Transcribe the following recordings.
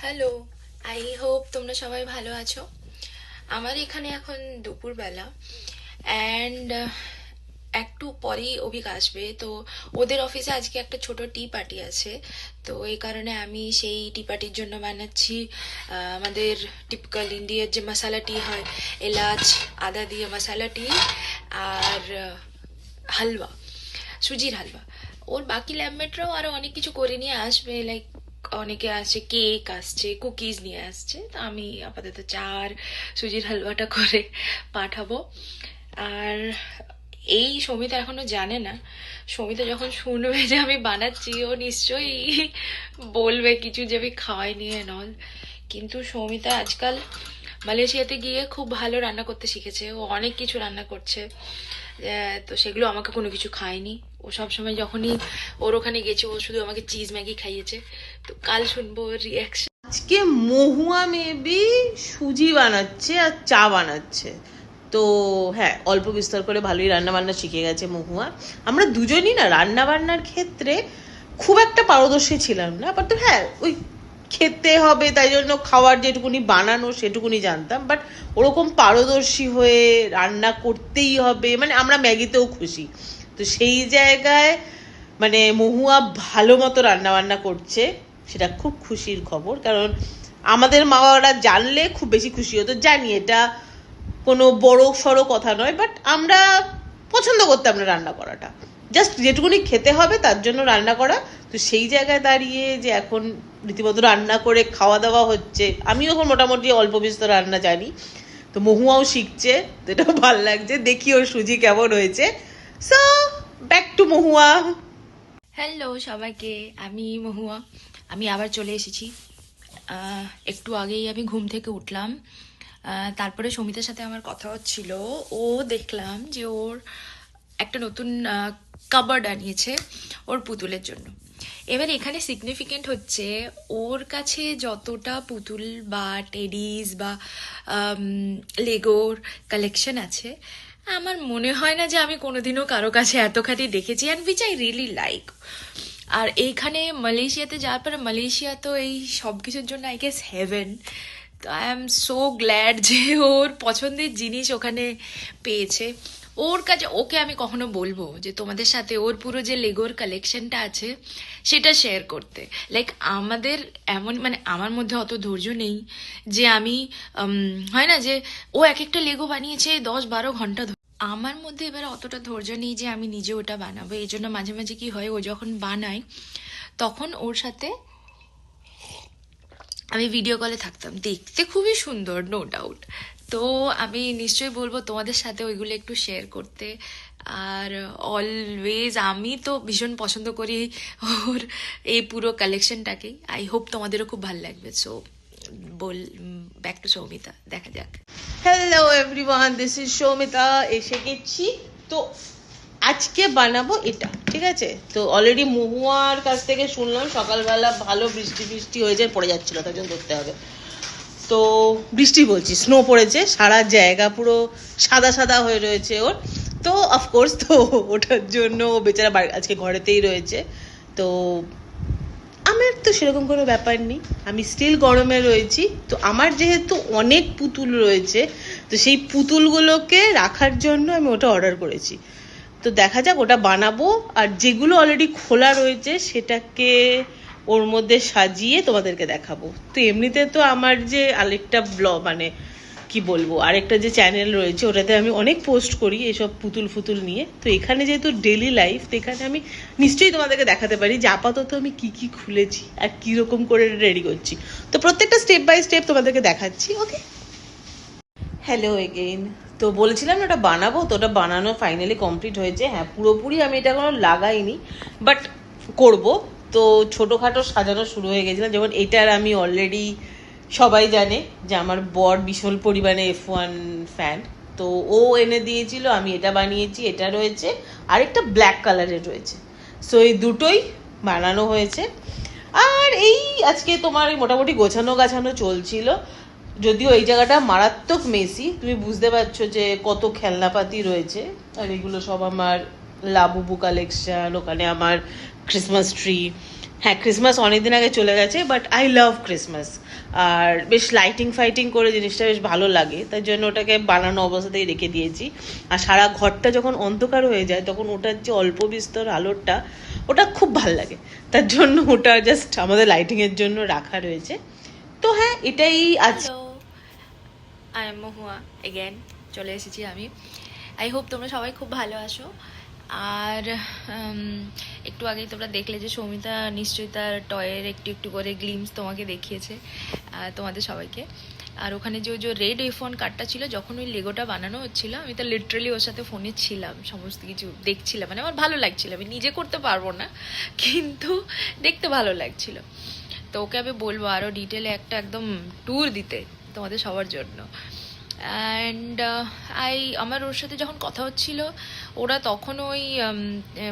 Hello, I hope তোমরা সবাই ভালো আছো। আমার এখানে এখন দুপুরবেলা অ্যান্ড একটু পরেই অভিক আসবে, তো ওদের অফিসে আজকে একটা ছোট টি পার্টি আছে। তো এই কারণে আমি সেই টি পার্টির জন্য বানাচ্ছি আমাদের টিপিক্যাল ইন্ডিয়ার যে মশালা টি হয়, এলাচ আদা দিয়ে মশালা টি, আর হালুয়া, সুজির হালুয়া। ওর বাকি ল্যাবমেটরাও আরো অনেক কিছু করে নিয়ে আসবে, লাইক অনেকে আসছে, কেক আসছে, কুকিজ নিয়ে আসছে। তো আমি আপাতত চা আর সুজির হালুয়াটা করে পাঠাবো। আর এই সমিতা এখনো জানে না। সমিতা যখন শুনবে যে আমি বানাচ্ছি, ও নিশ্চয়ই বলবে কিছু যে আমি খাওয়াই নিয়ে নল। কিন্তু সমিতা আজকাল মালয়েশিয়াতে গিয়ে খুব ভালো রান্না করতে শিখেছে, ও অনেক কিছু রান্না করছে। তো সেগুলো আমাকে কোনো কিছু খায়নি। ও সবসময় যখনই ওর ওখানে গেছে, ও শুধু আমাকে চিজ ম্যাগি খাইয়েছে। তো কাল শুনবো ওর রিয়াকশন। আজকে মহুয়া মেবি সুজি বানাচ্ছে আর চা বানাচ্ছে। তো হ্যাঁ, অল্প বিস্তর করে ভালোই রান্না বান্না শিখে গেছে মহুয়া। আমরা দুজনই না রান্না বান্নার ক্ষেত্রে খুব একটা পারদর্শী ছিলাম না, বাট হ্যাঁ ওই খেতে হবে তাই জন্য খাওয়ার যেটুকুনি বানানো সেটুকুনি জানতাম, বাট ওরকম পারদর্শী হয়ে রান্না করতেই হবে মানে আমরা ম্যাগিতেও খুশি। তো সেই জায়গায় মানে মহুয়া ভালো মতো রান্না বান্না করছে, সেটা খুব খুশির খবর। কারণ আমাদের মা বাবারা জানলে খুব বেশি খুশি হতো, জানি এটা কোনো বড় সড়ো কথা নয়, বাট আমরা পছন্দ করতাম না রান্না করাটা, জাস্ট যেটুকুনি খেতে হবে তার জন্য রান্না করা। তো সেই জায়গায় দাঁড়িয়ে যে এখন রীতিমতো রান্না করে খাওয়া দাওয়া হচ্ছে, আমিও এখন মোটামুটি অল্প বিস্তর রান্না জানি, তো মহুয়াও শিখছে, তো এটাও ভালো লাগছে। দেখি ওর সুজি কেমন হয়েছে। So back to Mahua. Hello সবাইকে, আমি মহুয়া। আমি আবার চলে এসেছি। একটু আগেই আমি ঘুম থেকে উঠলাম। তারপরে সমিতার সাথে আমার কথা হচ্ছিল। ও দেখলাম যে ওর একটা নতুন কাবার্ড আনিয়েছে ওর পুতুলের জন্য। এবার এখানে সিগনিফিকেন্ট হচ্ছে, ওর কাছে যতটা পুতুল বা টেডিস বা লেগোর কালেকশন আছে, আমার মনে হয় না যে আমি কোনোদিনও কারো কাছে এতখানি দেখেছি, and which I really like. আর এইখানে মালয়েশিয়াতে যাওয়ার পরে, মালয়েশিয়া তো এই সব কিছুর জন্য আই গেস হেভেন। তো আই এম সো গ্ল্যাড যে ওর পছন্দের জিনিস ওখানে পেয়েছে। ওর কাছে ওকে আমি কখনো বলবো যে তোমাদের সাথে ওর পুরো যে লেগোর কালেকশনটা আছে সেটা শেয়ার করতে। লাইক আমাদের এমন, মানে আমার মধ্যে অত ধৈর্য নেই যে আমি হয় না যে ও এক একটা লেগো বানিয়েছে 10-12 ঘন্টা ধরে। আমার মধ্যে এবার অতটা ধৈর্য নেই যে আমি নিজে ওটা বানাবো। এই জন্য মাঝে মাঝে কি হয়, ও যখন বানায় তখন ওর সাথে আমি ভিডিও কলে থাকতাম। দেখতে খুবই সুন্দর, নো ডাউট। তো আমি নিশ্চয়ই বলবো তোমাদের সাথে ওইগুলো একটু শেয়ার করতে। আর অলওয়েজ আমি তো ভীষণ পছন্দ করি ওর এই পুরো কালেকশনটাকেই। আই হোপ তোমাদেরও খুব ভালো লাগবে। So ball, back to Soumita, দেখা যাক। Hello everyone, this is Soumita. এসে গেছি। তো আজকে বানাবো এটা, ঠিক আছে? তো অলরেডি মহুয়ার কাছ থেকে শুনলাম সকালবেলা ভালো বৃষ্টি বৃষ্টি হয়েছে, পড়ে যাচ্ছিল, তার জন্য ধরতে হবে। তো বৃষ্টি বলছি, স্নো পড়েছে, সারা জায়গা পুরো সাদা সাদা হয়ে রয়েছে ওর। তো অফকোর্স তো ওটার জন্য ও বেচারা আজকে ঘরেতেই রয়েছে। তো আমার তো সেরকম কোনো ব্যাপার নেই, আমি স্টিল গরমে রয়েছি। তো আমার যেহেতু অনেক পুতুল রয়েছে, তো সেই পুতুলগুলোকে রাখার জন্য আমি ওটা অর্ডার করেছি। তো দেখা যাক ওটা বানাবো, আর যেগুলো অলরেডি খোলা রয়েছে সেটাকে ওর মধ্যে সাজিয়ে তোমাদেরকে দেখাবো। তো এমনিতে তো আমার যে আরেকটা ব্লগ মানে কি বলবো, আরেকটা যে চ্যানেল রয়েছে ওটাতে আমি অনেক পোস্ট করি এসব পুতুল ফুতুল নিয়ে। তো এখানে যেহেতু ডেলি লাইফ, তো এখানে আমি নিশ্চয়ই তোমাদেরকে দেখাতে পারি যে আপাতত আমি কি কি খুলেছি আর কিরকম করে রেডি করছি। তো প্রত্যেকটা স্টেপ বাই স্টেপ তোমাদেরকে দেখাচ্ছি। ওকে, হ্যালো এগেইন। তো বলেছিলাম না ওটা বানাবো, তো ওটা বানানো ফাইনালি কমপ্লিট হয়েছে। হ্যাঁ, পুরোপুরি আমি এটা কোনো লাগাইনি, বাট করব। তো ছোটোখাটো সাজানো শুরু হয়ে গেছিলাম, যেমন এটার আমি অলরেডি সবাই জানে যে আমার বর বিশাল পরিমাণে F1 ফ্যান। তো ও এনে দিয়েছিল, আমি এটা বানিয়েছি। এটা রয়েছে, আরেকটা ব্ল্যাক কালারের রয়েছে। সো এই দুটোই বানানো হয়েছে। আর এই আজকে তোমার মোটামুটি গোছানো গাছানো চলছিল, যদিও এই জায়গাটা মারাত্মক মেসি। তুমি বুঝতে পারছো যে কত খেলনাপাতি রয়েছে। আর এগুলো সব আমার লাবুবু কালেকশন, ওখানে আমার ক্রিসমাস ট্রি, হ্যাঁ, ক্রিসমাস অনেকদিন আগে চলে গেছে, বাট আই লাভ ক্রিসমাস। আর বেশ লাইটিং ফাইটিং করে জিনিসটা বেশ ভালো লাগে, তার জন্য ওটাকে বানানো অবস্থাতেই রেখে দিয়েছি। আর সারা ঘরটা যখন অন্ধকার হয়ে যায় তখন ওটার যে অল্প বিস্তর আলোটা, ওটা খুব ভাল লাগে, তার জন্য ওটা জাস্ট আমাদের লাইটিংয়ের জন্য রাখা রয়েছে। তো হ্যাঁ, এটাই আজ। Hello, I am Mahua again, চলে এসেছি আমি। আই হোপ তোমরা সবাই খুব ভালো আছো। আর একটু আগেই তোমরা দেখলে যে সৌমিতা নিশ্চয়ই তার টয়ের একটু একটু করে গ্লিমস তোমাকে দেখিয়েছে, তোমাদের সবাইকে। আর ওখানে যে ওই যে রেড এফোন কার্ডটা ছিল, যখন ওই লেগোটা বানানো হচ্ছিল, আমি তো লিটারালি ওর সাথে ফোনে ছিলাম, সমস্ত কিছু দেখছিলাম। মানে আমার ভালো লাগছিল, আমি নিজে করতে পারবো না, কিন্তু দেখতে ভালো লাগছিল। তো ওকে আমি বলবো আরও ডিটেলে একটা একদম ট্যুর দিতে তোমাদের সবার জন্য। অ্যান্ড আমার ওর সাথে যখন কথা হচ্ছিল, ওরা তখন ওই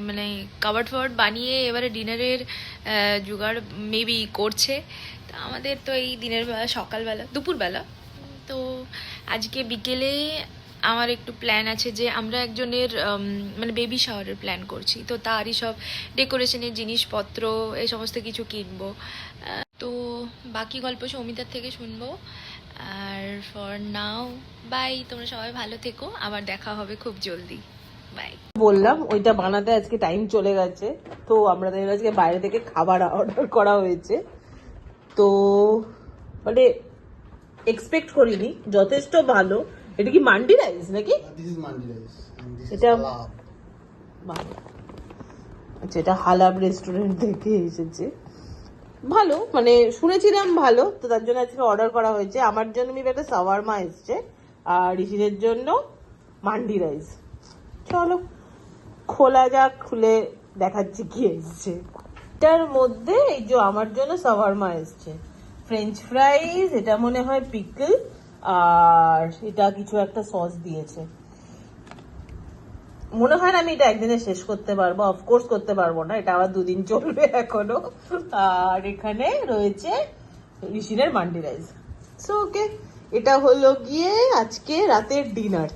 মানে কাবার্ড ফাবার্ড বানিয়ে এবারে ডিনারের জোগাড় মেবি করছে। তা আমাদের তো এই দিনের বেলা, সকালবেলা, দুপুরবেলা। তো আজকে বিকেলে আমার একটু প্ল্যান আছে যে আমরা একজনের মানে বেবি শাওয়ারের প্ল্যান করছি, তো তারই সব ডেকোরেশনের জিনিসপত্র এই সমস্ত কিছু কিনবো। তো বাকি গল্প সৌমিতার থেকে শুনবো। আর ফর নাও বাই, তোমরা সবাই ভালো থেকো, আবার দেখা হবে খুব জলদি। বাই। বললাম ওইটা বানাতে আজকে টাইম চলে গেছে, তো আমাদের আজকে বাইরে থেকে খাবার অর্ডার করা হয়েছে। তো মানে এক্সপেক্ট করিনি, যথেষ্ট ভালো। এটা কি মান্ডি রাইস নাকি? This is mandi rice and this is এটা halab. ভালো। আচ্ছা, এটা হালাব রেস্টুরেন্ট থেকে এসেছে। ভালো, মানে শুনেছিলাম ভালো, তো তার জন্য আজকে অর্ডার করা হয়েছে। আমার জন্য মেবি একটা সাওয়ারমা এসছে, আর ঋষিদের জন্য মান্ডি রাইস। চলো খোলা যাক, খুলে দেখাচ্ছি কি এসছে। এটার মধ্যে এই যে আমার জন্য সাওয়ারমা এসছে, ফ্রেঞ্চ ফ্রাইজ, এটা মনে হয় পিকল, আর এটা কিছু একটা সস দিয়েছে। মনে হয় না আমি এটা একদিনে শেষ করতে পারবো, অফকোর্স করতে পারবো না, এটা আবার 2 দিন চলবে এখনো। আর এখানে রয়েছে ঋষিনের মান্ডি রাইস। সো ওকে, এটা হলো গিয়ে আজকে রাতের ডিনার।